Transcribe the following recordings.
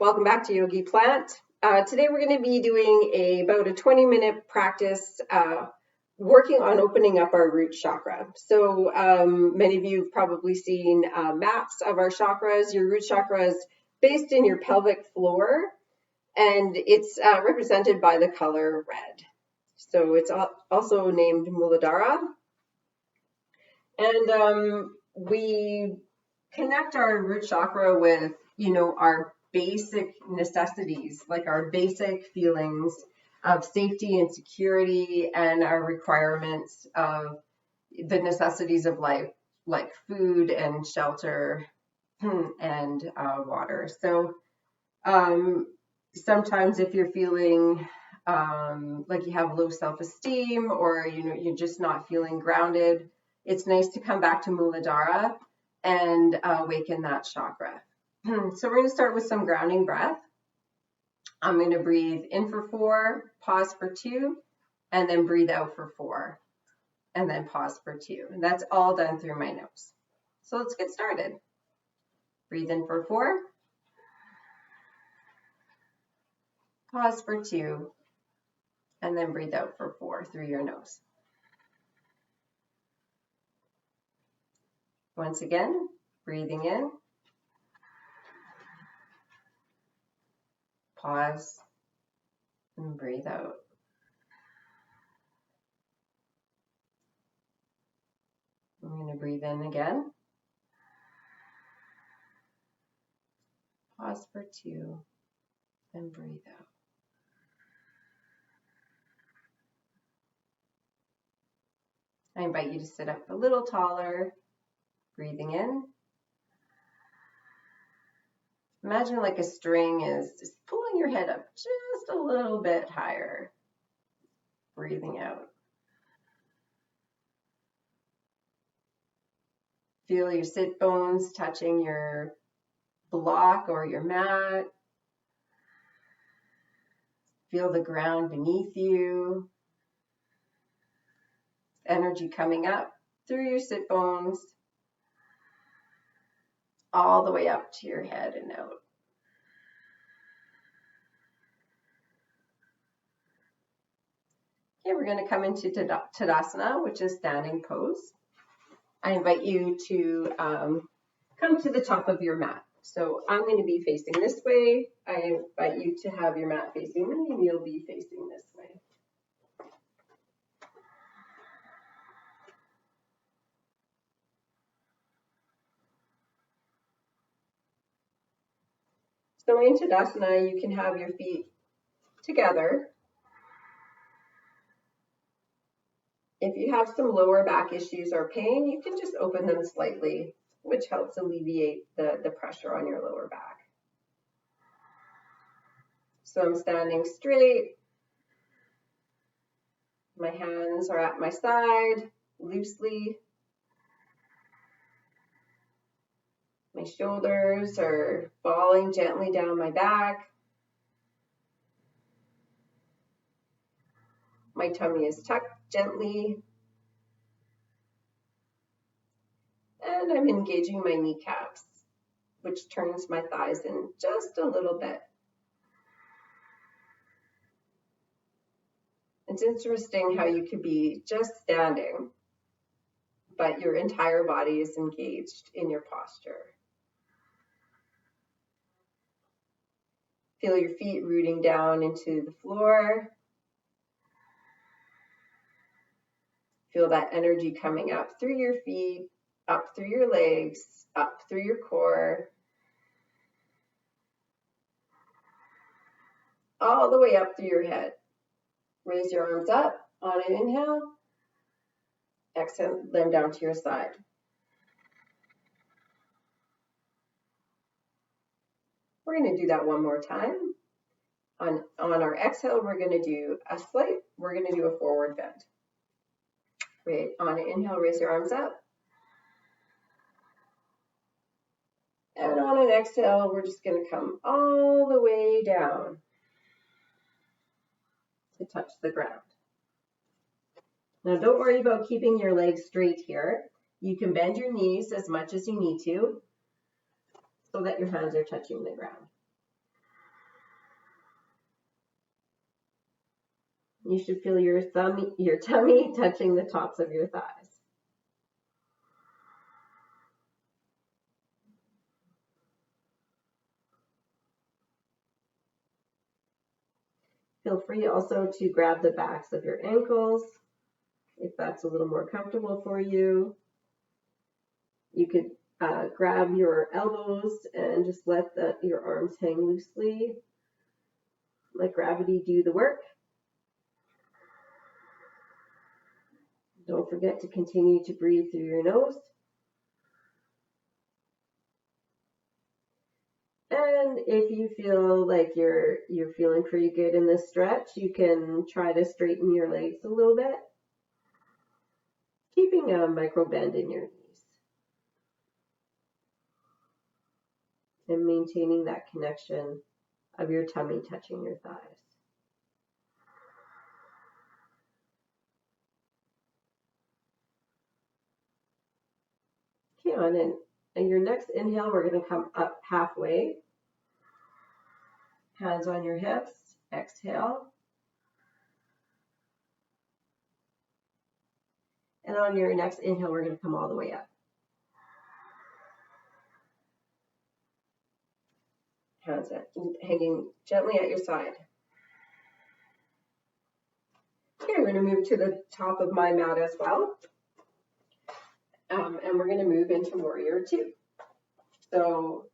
Welcome back to Yogi Plant. Today we're going to be doing about a 20-minute practice working on opening up our root chakra. So many of you have probably seen maps of our chakras. Your root chakra is based in your pelvic floor, and it's represented by the color red. So it's also named Muladhara. And we connect our root chakra with, our basic necessities, like our basic feelings of safety and security, and our requirements of the necessities of life, like food and shelter and water. So sometimes if you're feeling like you have low self-esteem, or you're just not feeling grounded, it's nice to come back to Muladhara and awaken that chakra. So we're going to start with some grounding breath. I'm going to breathe in for 4, pause for 2, and then breathe out for 4, and then pause for 2. And that's all done through my nose. So let's get started. Breathe in for 4, pause for 2, and then breathe out for 4 through your nose. Once again, breathing in, pause, and breathe out. I'm going to breathe in again. Pause for 2, and breathe out. I invite you to sit up a little taller, breathing in. Imagine like a string is just pulling your head up just a little bit higher. Breathing out. Feel your sit bones touching your block or your mat. Feel the ground beneath you. Energy coming up through your sit bones, all the way up to your head and out. Okay, we're going to come into Tadasana, which is standing pose. I invite you to come to the top of your mat. So I'm going to be facing this way. I invite you to have your mat facing me, and you'll be facing this way. So in Tadasana, you can have your feet together. If you have some lower back issues or pain, you can just open them slightly, which helps alleviate the pressure on your lower back. So I'm standing straight. My hands are at my side, loosely. My shoulders are falling gently down my back. My tummy is tucked gently. And I'm engaging my kneecaps, which turns my thighs in just a little bit. It's interesting how you could be just standing, but your entire body is engaged in your posture. Feel your feet rooting down into the floor. Feel that energy coming up through your feet, up through your legs, up through your core, all the way up through your head. Raise your arms up on an inhale. Exhale them down to your side. We're going to do that one more time. On our exhale, we're going to do a forward bend. Right, on an inhale, raise your arms up. And on an exhale, we're just going to come all the way down to touch the ground. Now, don't worry about keeping your legs straight here. You can bend your knees as much as you need to so that your hands are touching the ground. You should feel your tummy touching the tops of your thighs. Feel free also to grab the backs of your ankles if that's a little more comfortable for you. You could grab your elbows and just let your arms hang loosely. Let gravity do the work. Don't forget to continue to breathe through your nose. And if you feel like you're feeling pretty good in this stretch, you can try to straighten your legs a little bit, keeping a micro bend in your knees and maintaining that connection of your tummy touching your thighs. Okay, on your next inhale, we're going to come up halfway. Hands on your hips. Exhale. And on your next inhale, we're going to come all the way up. Hands hanging gently at your side. Okay, I'm going to move to the top of my mat as well. And we're going to move into Warrior Two. So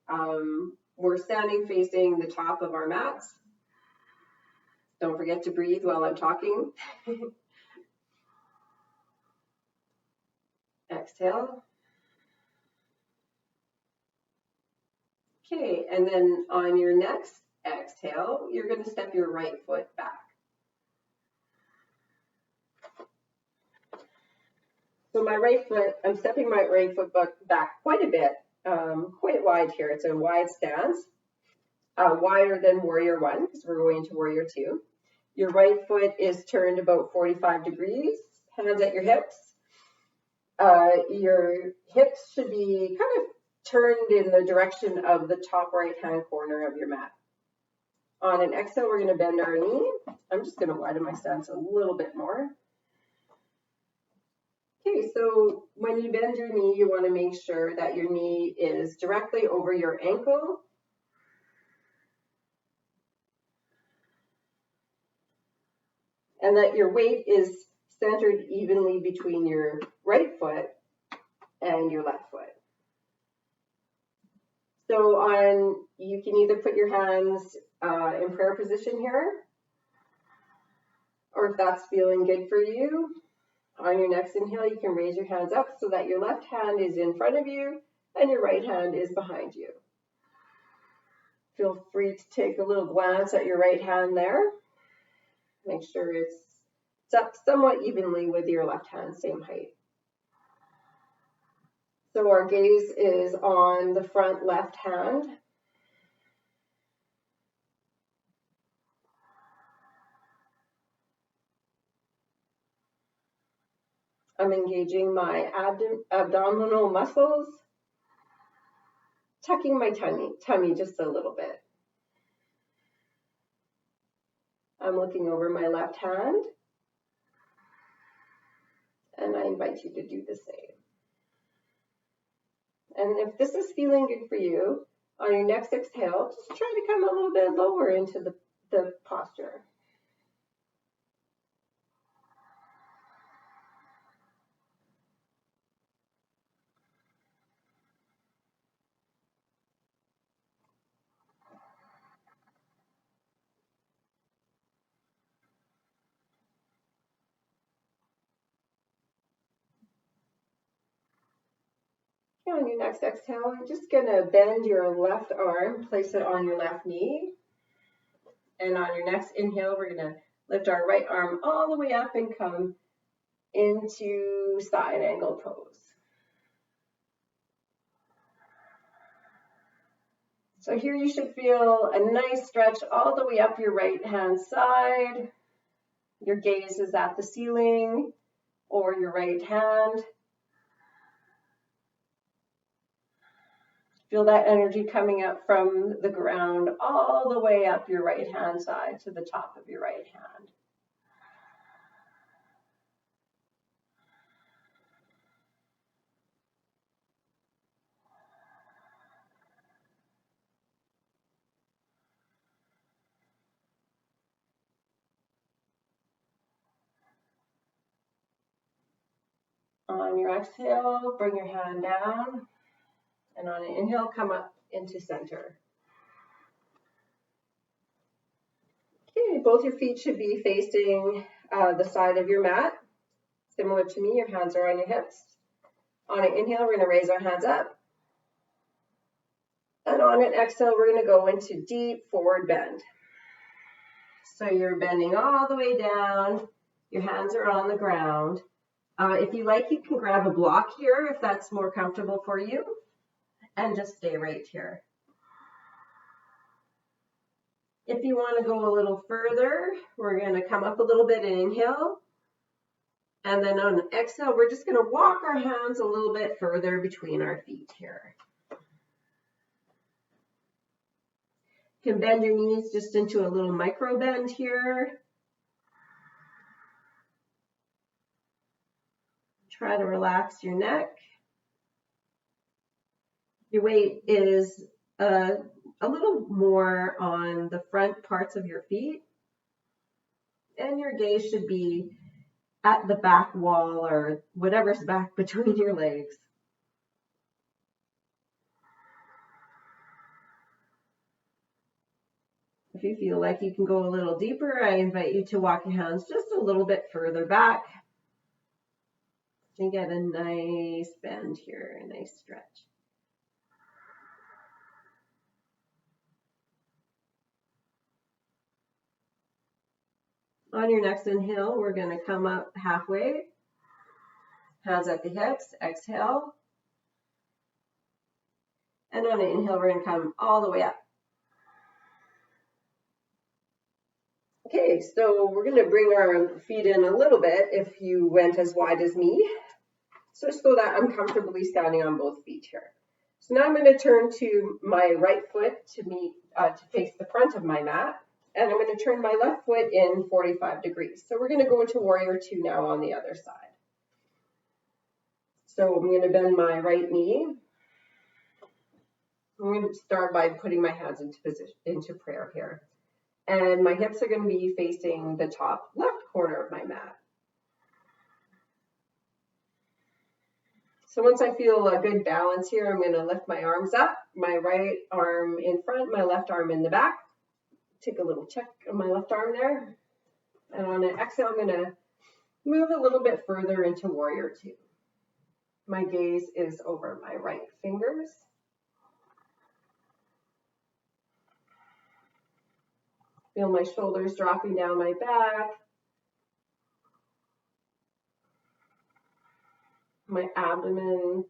we're standing facing the top of our mats. Don't forget to breathe while I'm talking. Exhale. Okay, and then on your next exhale, you're going to step your right foot back. So I'm stepping my right foot back quite a bit, quite wide here. It's a wide stance, wider than Warrior One because we're going to Warrior Two. Your right foot is turned about 45 degrees, hands at your hips. Your hips should be kind of turned in the direction of the top right-hand corner of your mat. On an exhale, we're going to bend our knee. I'm just going to widen my stance a little bit more. Okay, so when you bend your knee, you want to make sure that your knee is directly over your ankle. And that your weight is centered evenly between your right foot and your left foot. So you can either put your hands in prayer position here, or if that's feeling good for you, on your next inhale, you can raise your hands up so that your left hand is in front of you and your right hand is behind you. Feel free to take a little glance at your right hand there. Make sure it's up somewhat evenly with your left hand, same height. So our gaze is on the front left hand. I'm engaging my abdominal muscles, tucking my tummy just a little bit. I'm looking over my left hand, and I invite you to do the same. And if this is feeling good for you, on your next exhale, just try to come a little bit lower into the posture. On your next exhale, you're just going to bend your left arm, place it on your left knee. And on your next inhale, we're going to lift our right arm all the way up and come into side angle pose. So here you should feel a nice stretch all the way up your right hand side. Your gaze is at the ceiling or your right hand. Feel that energy coming up from the ground all the way up your right hand side to the top of your right hand. On your exhale, bring your hand down, and on an inhale, come up into center. Okay, both your feet should be facing the side of your mat. Similar to me, your hands are on your hips. On an inhale, we're going to raise our hands up. And on an exhale, we're going to go into deep forward bend. So you're bending all the way down. Your hands are on the ground. If you like, you can grab a block here if that's more comfortable for you. And just stay right here. If you want to go a little further, we're going to come up a little bit and inhale. And then on an exhale, we're just going to walk our hands a little bit further between our feet here. You can bend your knees just into a little micro bend here. Try to relax your neck. Your weight is a little more on the front parts of your feet. And your gaze should be at the back wall or whatever's back between your legs. If you feel like you can go a little deeper, I invite you to walk your hands just a little bit further back and get a nice bend here, a nice stretch. On your next inhale, we're going to come up halfway, hands at the hips, exhale. And on an inhale, we're going to come all the way up. Okay, so we're going to bring our feet in a little bit if you went as wide as me, so that I'm comfortably standing on both feet here. So now I'm going to turn to my right foot to face the front of my mat, and I'm going to turn my left foot in 45 degrees. So we're going to go into Warrior Two now on the other side. So I'm going to bend my right knee. I'm going to start by putting my hands into prayer here. And my hips are going to be facing the top left corner of my mat. So once I feel a good balance here, I'm going to lift my arms up, my right arm in front, my left arm in the back. Take a little check on my left arm there. And on an exhale, I'm going to move a little bit further into Warrior Two. My gaze is over my right fingers. Feel my shoulders dropping down my back. My abdomen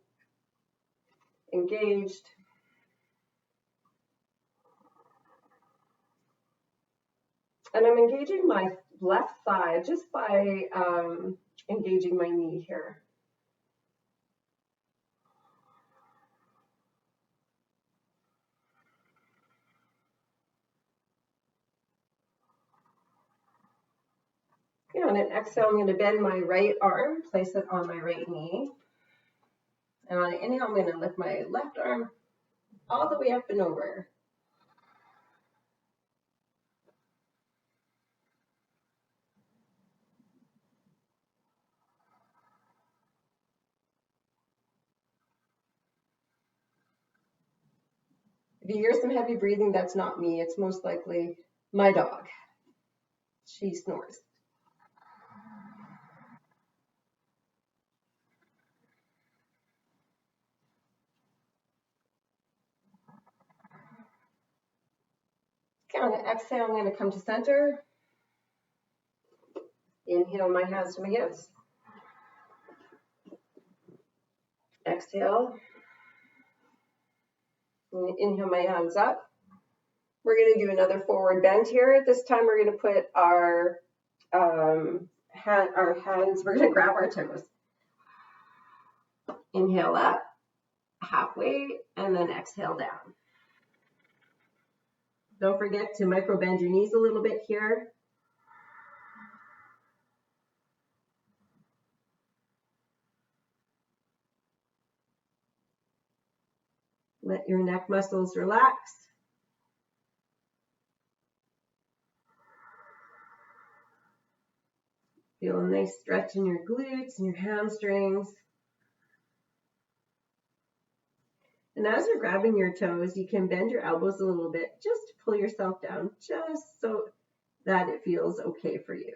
engaged. And I'm engaging my left thigh just by engaging my knee here. Okay, on an exhale, I'm going to bend my right arm, place it on my right knee. And on an inhale, I'm going to lift my left arm all the way up and over. If you hear some heavy breathing, that's not me. It's most likely my dog. She snores. Okay, on the exhale, I'm going to come to center. Inhale my hands to my hips. Exhale. Inhale my hands up. We're going to do another forward bend here. This time we're going to put our hands, we're going to grab our toes. Inhale up, halfway, and then exhale down. Don't forget to micro bend your knees a little bit here. Let your neck muscles relax. Feel a nice stretch in your glutes and your hamstrings. And as you're grabbing your toes, you can bend your elbows a little bit just to pull yourself down, just so that it feels okay for you.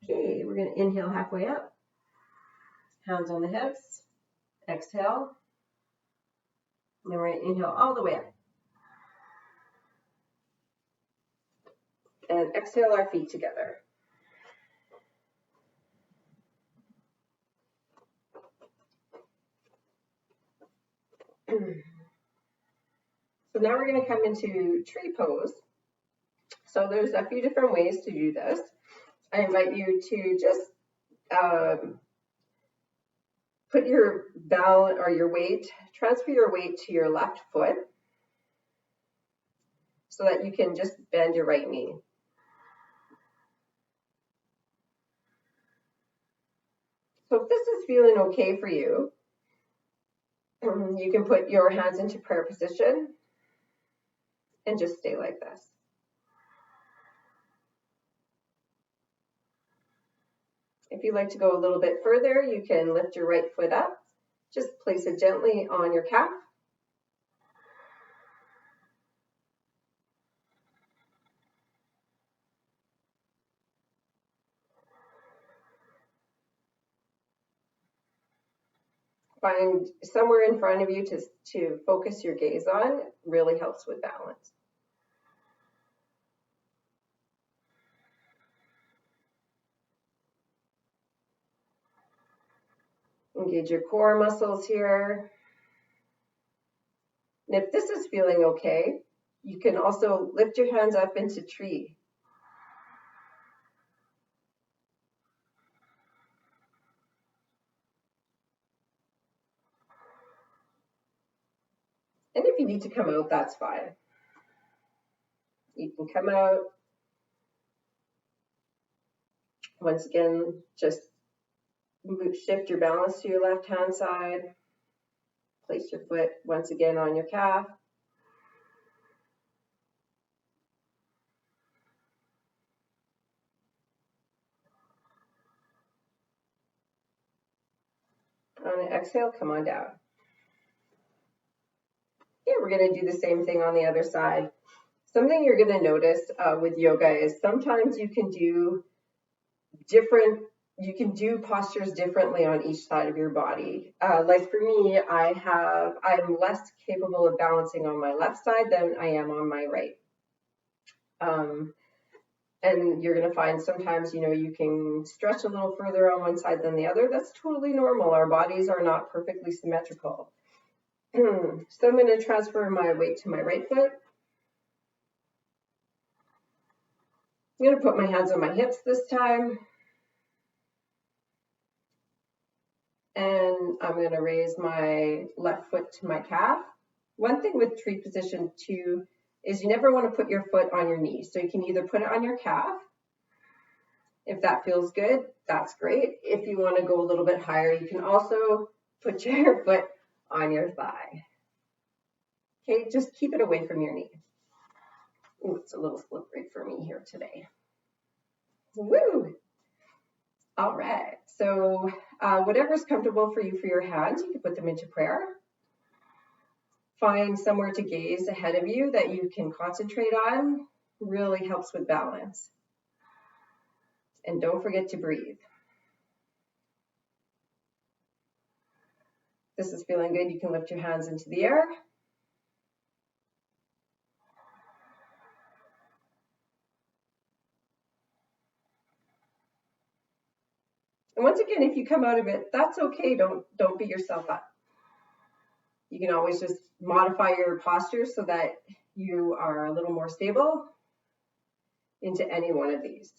Okay, we're going to inhale halfway up, hands on the hips, exhale, and then we're going to inhale all the way up. And exhale our feet together. So now we're going to come into tree pose. So there's a few different ways to do this. I invite you to just put your balance or your weight, transfer your weight to your left foot so that you can just bend your right knee. So if this is feeling okay for you, you can put your hands into prayer position and just stay like this. If you'd like to go a little bit further, you can lift your right foot up. Just place it gently on your calf. Find somewhere in front of you to focus your gaze on. Really helps with balance. Engage your core muscles here. And if this is feeling okay, you can also lift your hands up into tree. And if you need to come out, that's fine. You can come out. Once again, just shift your balance to your left hand side. Place your foot once again on your calf. On an exhale, come on down. Okay, we're going to do the same thing on the other side. Something you're going to notice with yoga is sometimes you can do postures differently on each side of your body. Like for me, I'm less capable of balancing on my left side than I am on my right. And you're going to find sometimes, you can stretch a little further on one side than the other. That's totally normal. Our bodies are not perfectly symmetrical. So I'm going to transfer my weight to my right foot. I'm going to put my hands on my hips this time. And I'm going to raise my left foot to my calf. One thing with tree position too is you never want to put your foot on your knee. So you can either put it on your calf. If that feels good, that's great. If you want to go a little bit higher, you can also put your foot on your thigh. Okay, just keep it away from your knee. Ooh, it's a little slippery for me here today. Woo! All right, so whatever's comfortable for you for your hands, you can put them into prayer. Find somewhere to gaze ahead of you that you can concentrate on. Really helps with balance. And don't forget to breathe. If this is feeling good, you can lift your hands into the air. And once again, if you come out of it, that's okay. Don't beat yourself up. You can always just modify your posture so that you are a little more stable into any one of these.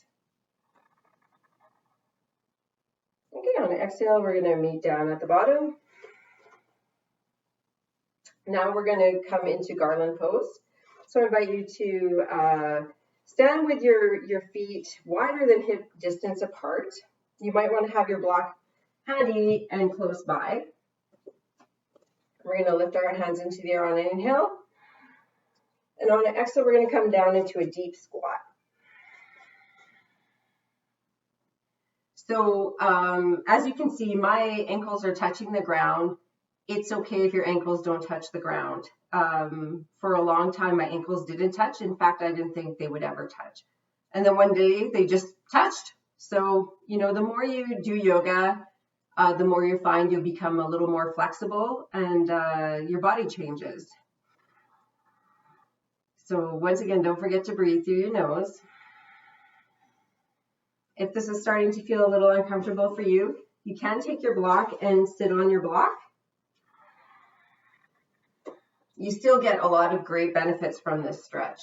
Okay, on an exhale, we're going to meet down at the bottom. Now we're going to come into garland pose. So I invite you to stand with your feet wider than hip distance apart. You might want to have your block handy and close by. We're going to lift our hands into the air on an inhale. And on an exhale, we're going to come down into a deep squat. So as you can see, my ankles are touching the ground. It's okay if your ankles don't touch the ground. For a long time, my ankles didn't touch. In fact, I didn't think they would ever touch. And then one day they just touched. So, you know, the more you do yoga, the more you find you'll become a little more flexible and your body changes. So once again, don't forget to breathe through your nose. If this is starting to feel a little uncomfortable for you, you can take your block and sit on your block. You still get a lot of great benefits from this stretch.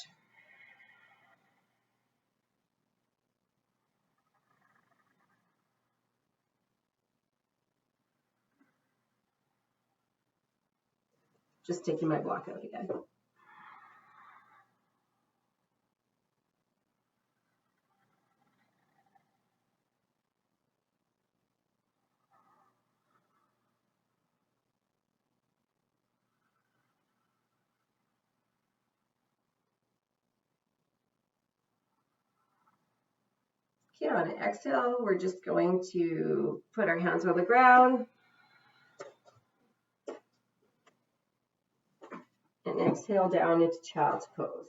Just taking my block out again. Okay, on an exhale, we're just going to put our hands on the ground. And exhale down into child's pose.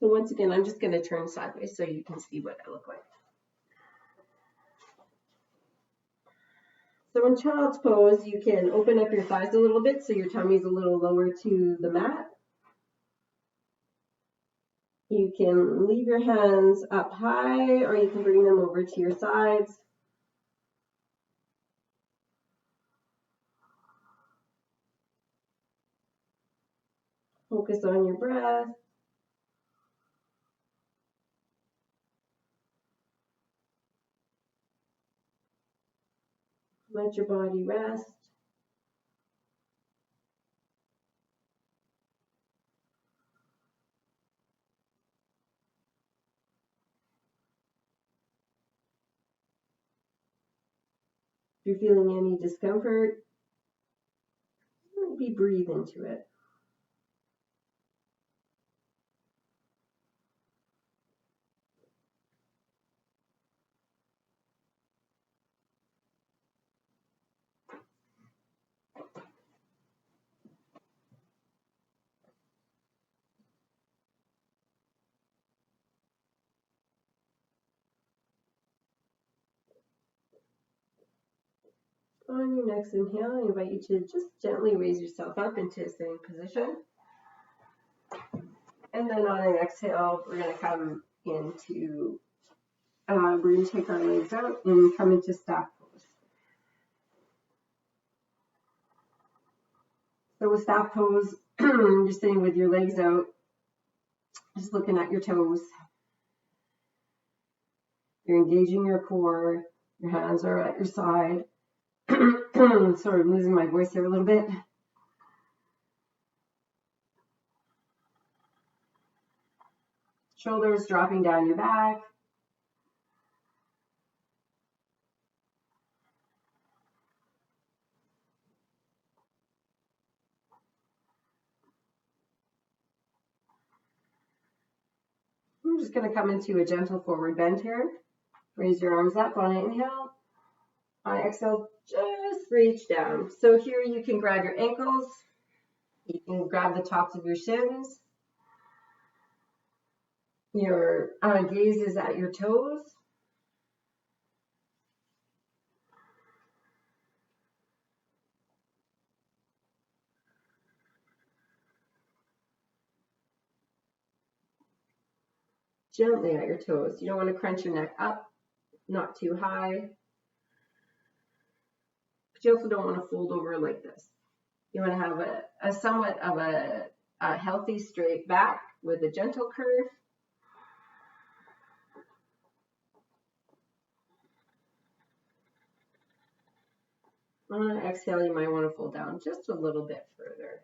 So once again, I'm just going to turn sideways so you can see what I look like. So in child's pose, you can open up your thighs a little bit so your tummy's a little lower to the mat. You can leave your hands up high or you can bring them over to your sides. Focus on your breath. Let your body rest. If you're feeling any discomfort, maybe breathe into it. On your next inhale, I invite you to just gently raise yourself up into a sitting position. And then on an exhale, we're going to come into, we're going to take our legs out and come into staff pose. So with staff pose, you're sitting with your legs out, just looking at your toes. You're engaging your core. Your hands are at your side. Sorry, I'm losing my voice here a little bit. Shoulders dropping down your back. I'm just going to come into a gentle forward bend here. Raise your arms up on an inhale. On exhale, just reach down. So here you can grab your ankles. You can grab the tops of your shins. Your gaze is at your toes. Gently at your toes. You don't want to crunch your neck up, not too high. But you also don't want to fold over like this. You want to have a somewhat of a healthy straight back with a gentle curve. On an exhale, you might want to fold down just a little bit further.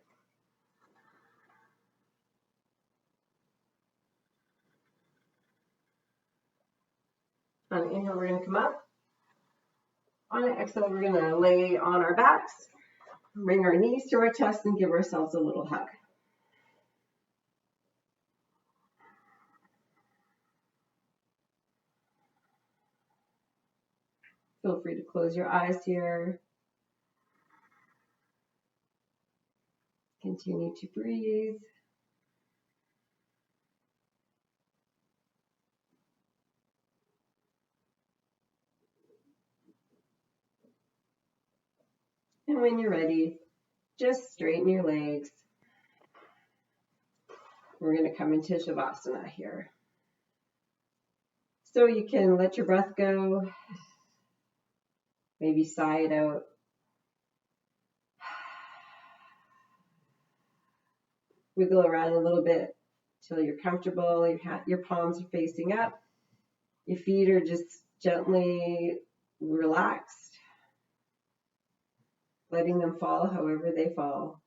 On an inhale, we're going to come up. On an exhale, we're going to lay on our backs, bring our knees to our chest, and give ourselves a little hug. Feel free to close your eyes here. Continue to breathe. And when you're ready, just straighten your legs. We're going to come into Shavasana here. So you can let your breath go. Maybe sigh it out. Wiggle around a little bit till you're comfortable. Your palms are facing up. Your feet are just gently relaxed, letting them fall however they fall.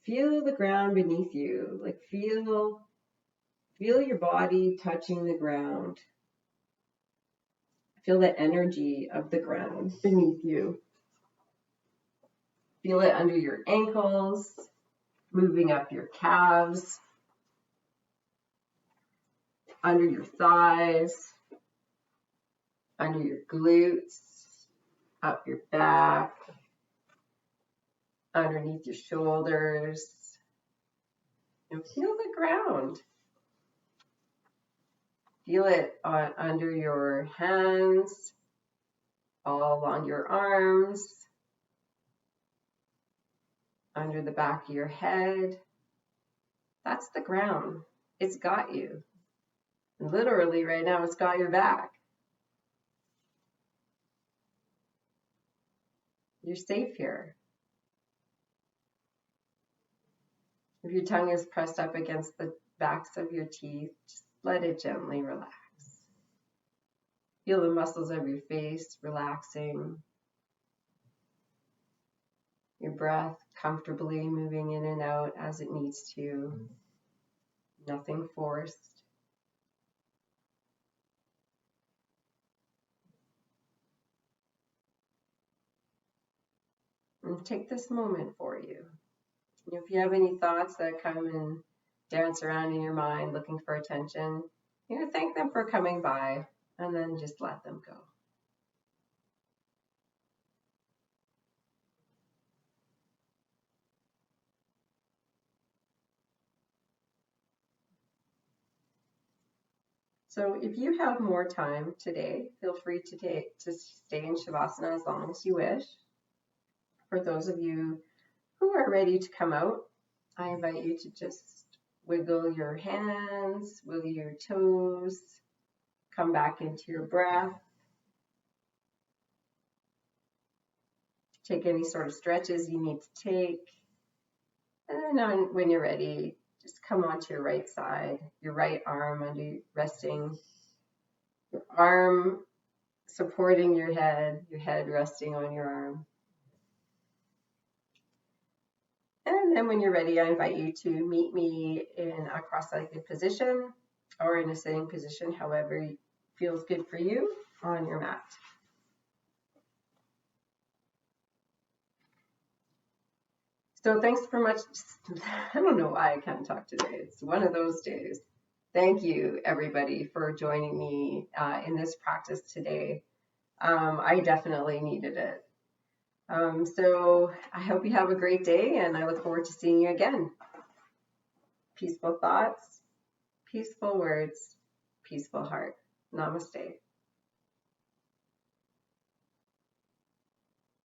Feel the ground beneath you, like feel your body touching the ground. Feel the energy of the ground beneath you. Feel it under your ankles, moving up your calves, under your thighs, under your glutes, up your back, underneath your shoulders. And feel the ground. Feel it under your hands, all along your arms, under the back of your head. That's the ground. It's got you. Literally right now, it's got your back. You're safe here. If your tongue is pressed up against the backs of your teeth, just let it gently relax. Feel the muscles of your face relaxing. Your breath comfortably moving in and out as it needs to. Nothing forced. And take this moment for you. If you have any thoughts that come and dance around in your mind looking for attention, thank them for coming by and then just let them go. So if you have more time today, feel free to stay in Shavasana as long as you wish. For those of you who are ready to come out, I invite you to just wiggle your hands, wiggle your toes, come back into your breath. Take any sort of stretches you need to take. And then when you're ready, just come onto your right side, your right arm resting, your arm supporting your head resting on your arm. And then when you're ready, I invite you to meet me in a cross-legged position or in a sitting position, however feels good for you on your mat. So thanks for much. I don't know why I can't talk today. It's one of those days. Thank you, everybody, for joining me in this practice today. I definitely needed it. So I hope you have a great day, and I look forward to seeing you again. Peaceful thoughts, peaceful words, peaceful heart. Namaste.